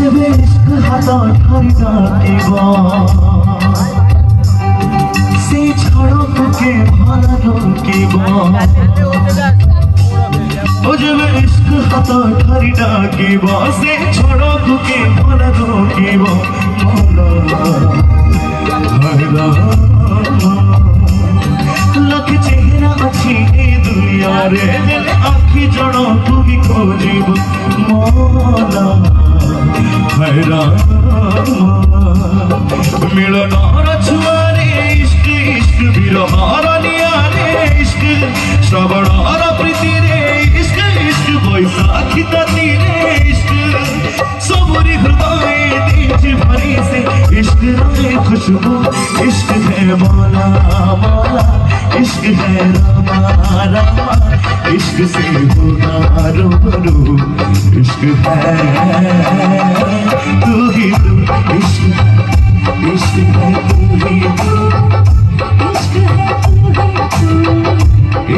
जब इश्क हाथा ठारिदा एबा से छड़ो के भाला रोकेबा ओ जब इश्क हाथा ठारिदा एबा से छड़ो के भाला रोकेबा मौला लख चेहरा अच्छी ए दुनिया रे दिल आखी जड़ो तू भी खोजिब मौला मिलनार छुआरे इश्क इश्क बिरहार नियारे इश्क श्रवणार प्रीति रे इश्क इश्क बैसाखी तती रे इश्क सबरी हृदय तेज भरी से इश्क रे खुशबू इश्क है मौला मौला इश्क है रामा रामा इश्क से होगा रूबरू इश्क है तू ही तू इश्क है तू ही तू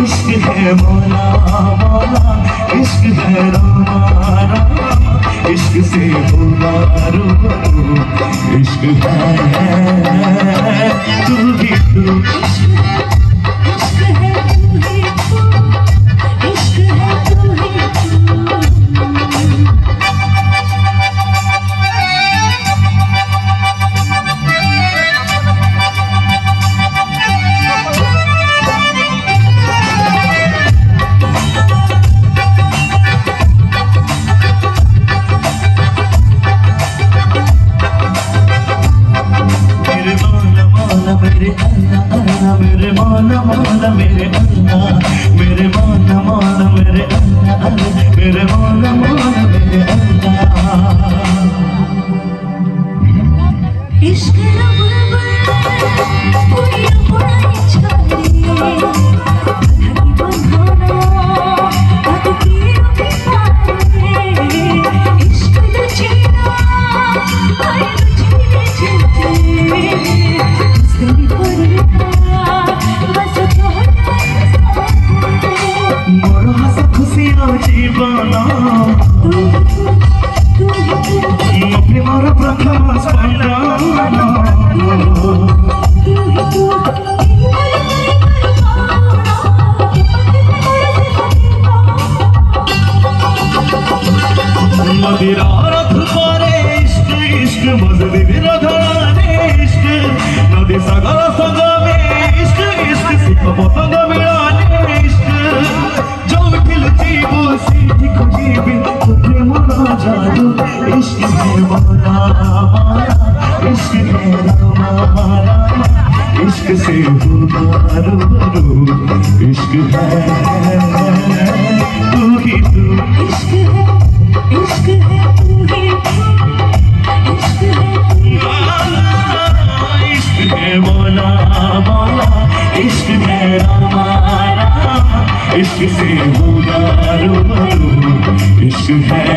इश्क है मौला मौला इश्क है रामा रामा इश्क से होगा रूबरू इश्क है तू ही तू मेरे मौला मौला मेरे अल्लाह मेरे मौला मौला मेरे अल्लाह मेरे मौला मौला मेरे अल्लाह इश्क जीवाना प्रेमार प्रथम स्पंदना मदिरा रथ पारे इश्क इश्क मजली विरधने इश्क नदी सगल संगमे इश्क इश्क सुख पतंग मिलाने इश्क जो दिल जीवो सीधी खुजीबी तुझे मना जादू इश्क है मौला मौला इश्क है रामा रामा इश्क से होगा रूबरू इश्क है तू ही तू इश्क है तू ही इश्क है मौला मौला इश्क है रामा रामा इश्क से होगा रूबरू इश्क है